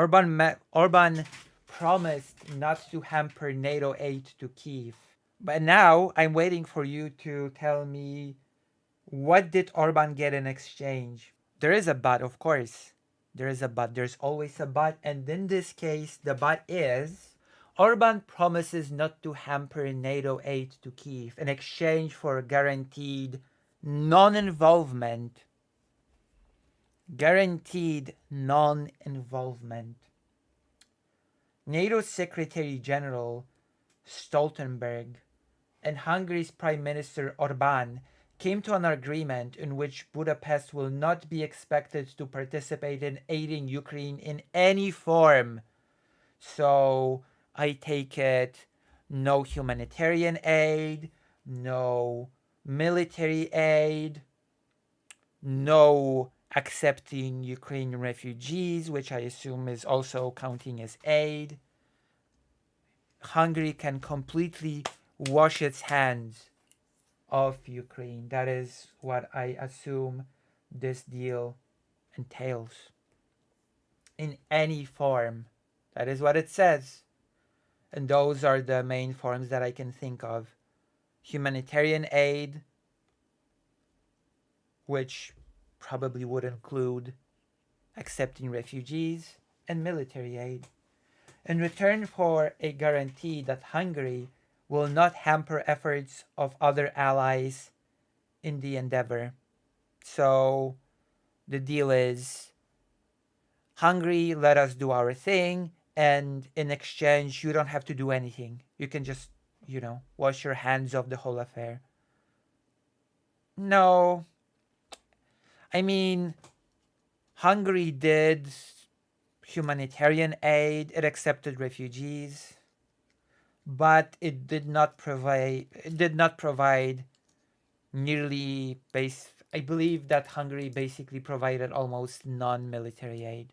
Orban promised not to hamper NATO aid to Kyiv. But now I'm waiting for you to tell me, what did Orban get in exchange? There is a but, of course. There is a but. There's always a but. And in this case, the but is Orban promises not to hamper NATO aid to Kyiv in exchange for guaranteed non-involvement. Guaranteed non-involvement. NATO Secretary General Stoltenberg and Hungary's Prime Minister Orbán came to an agreement in which Budapest will not be expected to participate in aiding Ukraine in any form. So I take it, no humanitarian aid, no military aid, no accepting Ukrainian refugees, which I assume is also counting as aid. Hungary can completely wash its hands of Ukraine. That is what I assume this deal entails. In any form. That is what it says. And those are the main forms that I can think of. Humanitarian aid, which probably would include accepting refugees, and military aid, in return for a guarantee that Hungary will not hamper efforts of other allies in the endeavor. So the deal is, Hungary, let us do our thing, and in exchange, you don't have to do anything. You can just, wash your hands of the whole affair. No. I mean, Hungary did humanitarian aid, it accepted refugees, but it did not provide nearly I believe that Hungary basically provided almost non-military aid.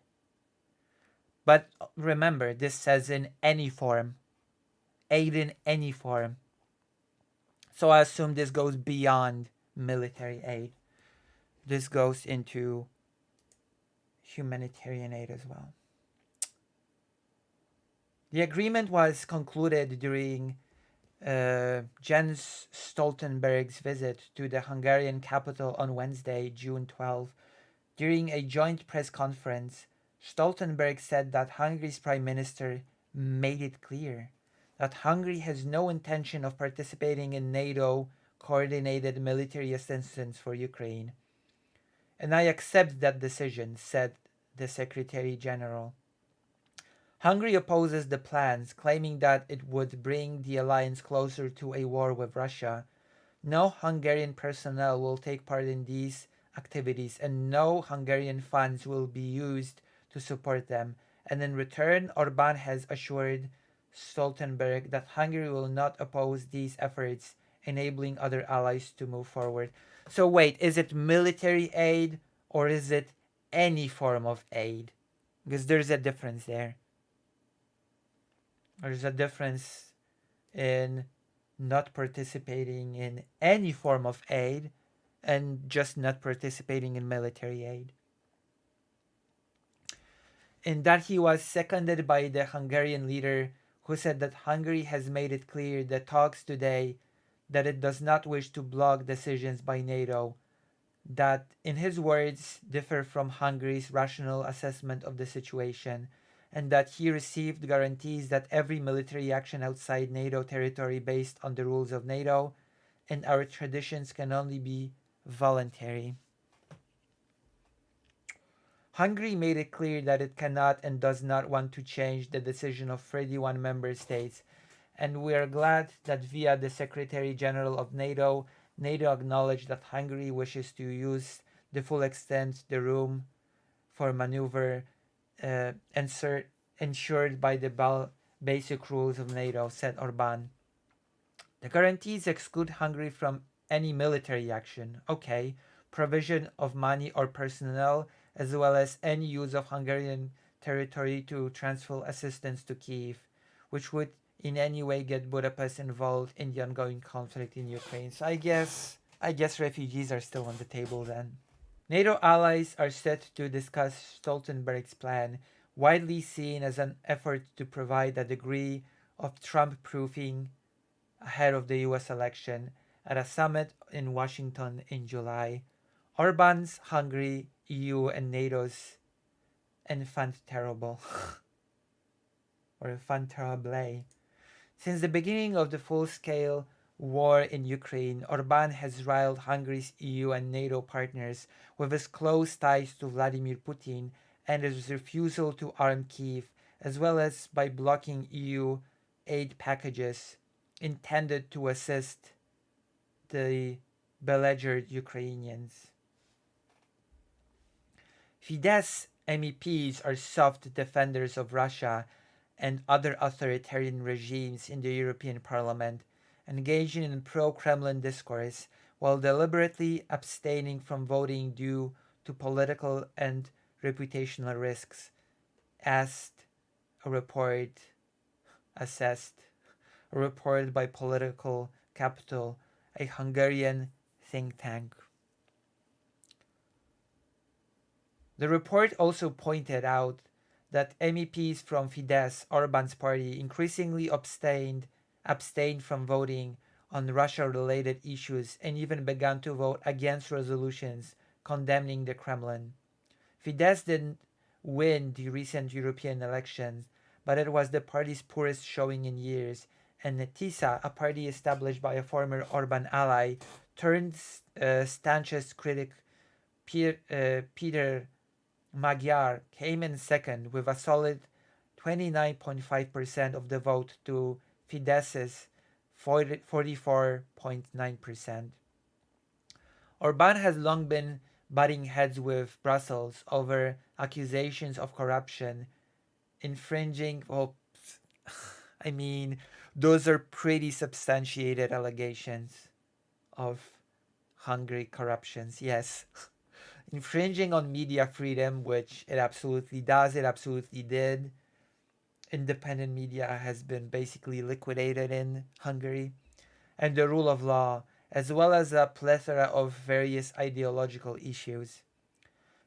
But remember, this says in any form. Aid in any form. So I assume this goes beyond military aid. This goes into humanitarian aid as well. The agreement was concluded during Jens Stoltenberg's visit to the Hungarian capital on Wednesday, June 12. During a joint press conference, Stoltenberg said that Hungary's prime minister made it clear that Hungary has no intention of participating in NATO coordinated military assistance for Ukraine. And I accept that decision, said the Secretary General. Hungary opposes the plans, claiming that it would bring the alliance closer to a war with Russia. No Hungarian personnel will take part in these activities, and no Hungarian funds will be used to support them. And in return, Orbán has assured Stoltenberg that Hungary will not oppose these efforts, enabling other allies to move forward. So wait, is it military aid or is it any form of aid? Because there's a difference there. There's a difference in not participating in any form of aid and just not participating in military aid. In that he was seconded by the Hungarian leader, who said that Hungary has made it clear that talks today that it does not wish to block decisions by NATO that, in his words, differ from Hungary's rational assessment of the situation, and that he received guarantees that every military action outside NATO territory based on the rules of NATO and our traditions can only be voluntary. Hungary made it clear that it cannot and does not want to change the decision of 31 member states, and we are glad that via the Secretary General of NATO, NATO acknowledged that Hungary wishes to use the full extent the room for maneuver ensured by the basic rules of NATO, said Orbán. The guarantees exclude Hungary from any military action, okay, provision of money or personnel, as well as any use of Hungarian territory to transfer assistance to Kyiv, which would in any way get Budapest involved in the ongoing conflict in Ukraine. So I guess refugees are still on the table then. NATO allies are set to discuss Stoltenberg's plan widely seen as an effort to provide a degree of Trump proofing ahead of the US election at a summit in Washington in July. Orban's Hungary, EU, and NATO's enfant terrible or enfant terrible. Since the beginning of the full-scale war in Ukraine, Orban has riled Hungary's EU and NATO partners with his close ties to Vladimir Putin and his refusal to arm Kyiv, as well as by blocking EU aid packages intended to assist the belligerent Ukrainians. Fidesz MEPs are soft defenders of Russia and other authoritarian regimes in the European Parliament, engaging in pro-Kremlin discourse while deliberately abstaining from voting due to political and reputational risks, asked a report assessed a report by Political Capital, a Hungarian think tank. The report also pointed out that MEPs from Fidesz, Orban's party, increasingly abstained from voting on Russia-related issues and even began to vote against resolutions condemning the Kremlin. Fidesz didn't win the recent European elections, but it was the party's poorest showing in years, and TISA, a party established by a former Orban ally, turned stanchest critic Peter Magyar came in second with a solid 29.5% of the vote to Fidesz's 44.9%. Orban has long been butting heads with Brussels over accusations of corruption, infringing. Those are pretty substantiated allegations of Hungary corruptions, yes. Infringing on media freedom, which it absolutely does, it absolutely did. Independent media has been basically liquidated in Hungary, and the rule of law, as well as a plethora of various ideological issues.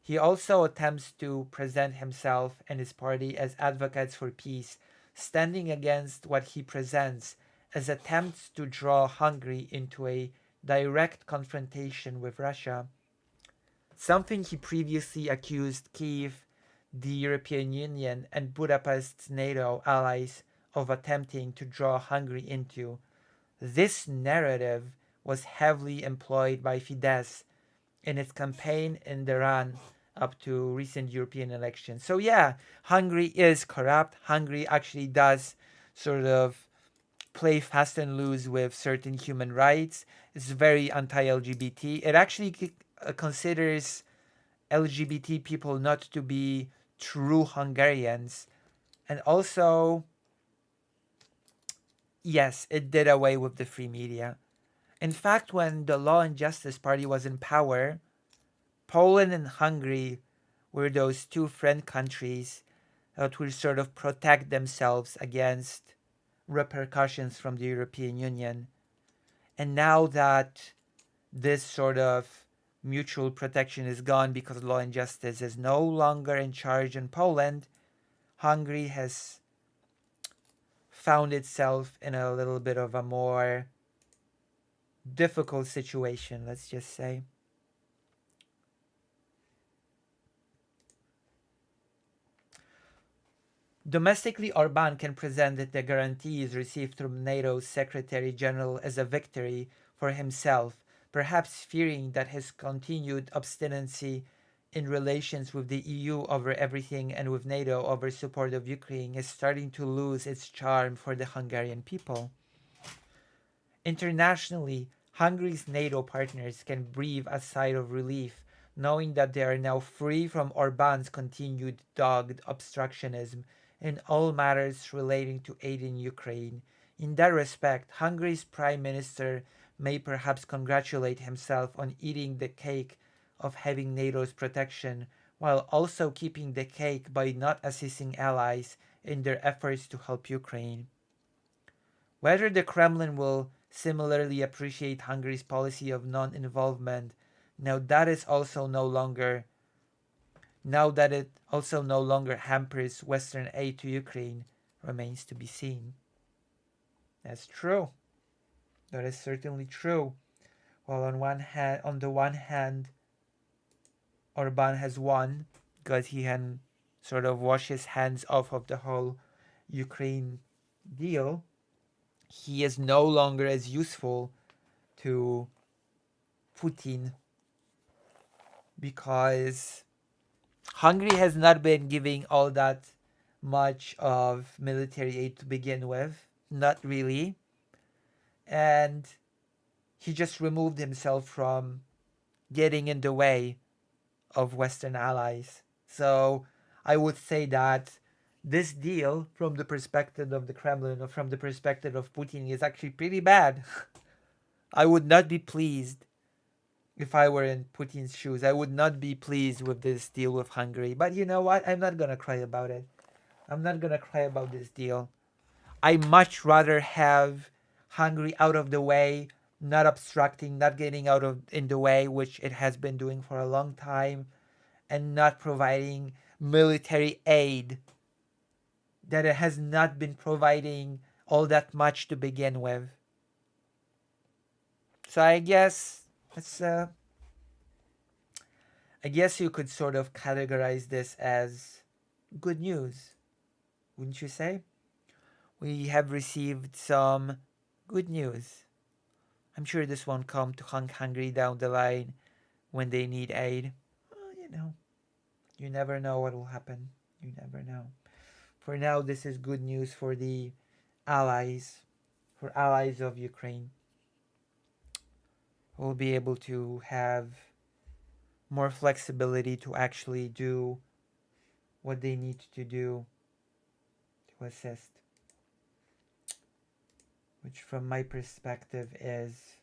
He also attempts to present himself and his party as advocates for peace, standing against what he presents as attempts to draw Hungary into a direct confrontation with Russia, something he previously accused Kyiv, the European Union, and Budapest's NATO allies of attempting to draw Hungary into. This narrative was heavily employed by Fidesz in its campaign in the run up to recent European elections. So yeah, Hungary is corrupt. Hungary actually does sort of play fast and loose with certain human rights. It's very anti-LGBT. It actually considers LGBT people not to be true Hungarians. And also, yes, it did away with the free media. In fact, when the Law and Justice Party was in power, Poland and Hungary were those two friend countries that would sort of protect themselves against repercussions from the European Union. And now that this sort of mutual protection is gone because Law and Justice is no longer in charge in Poland, Hungary has found itself in a little bit of a more difficult situation, let's just say. Domestically, Orban can present the guarantees received from NATO's Secretary General as a victory for himself, perhaps fearing that his continued obstinacy in relations with the EU over everything and with NATO over support of Ukraine is starting to lose its charm for the Hungarian people. Internationally, Hungary's NATO partners can breathe a sigh of relief, knowing that they are now free from Orban's continued dogged obstructionism in all matters relating to aid in Ukraine. In that respect, Hungary's Prime Minister may perhaps congratulate himself on eating the cake of having NATO's protection, while also keeping the cake by not assisting allies in their efforts to help Ukraine. Whether the Kremlin will similarly appreciate Hungary's policy of non-involvement, now that is also no longer Now that it also no longer hampers Western aid to Ukraine remains to be seen. That's true. That is certainly true. Well, on the one hand, Orban has won because he can sort of wash his hands off of the whole Ukraine deal. He is no longer as useful to Putin because Hungary has not been giving all that much of military aid to begin with. Not really. And he just removed himself from getting in the way of Western allies. So I would say that this deal, from the perspective of the Kremlin or from the perspective of Putin, is actually pretty bad. I would not be pleased if I were in Putin's shoes. I would not be pleased with this deal with Hungary. But you know what? I'm not gonna cry about it. I'm not gonna cry about this deal. I much rather have Hungary out of the way, not obstructing, not getting out of in the way, which it has been doing for a long time, and not providing military aid that it has not been providing all that much to begin with. So it's I guess you could sort of categorize this as good news, wouldn't you say? We have received some good news. I'm sure this won't come to Hungary down the line when they need aid. Well, you never know what will happen. You never know. For now, this is good news for the allies, for allies of Ukraine. We'll be able to have more flexibility to actually do what they need to do to assist, which from my perspective is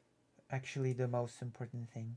actually the most important thing.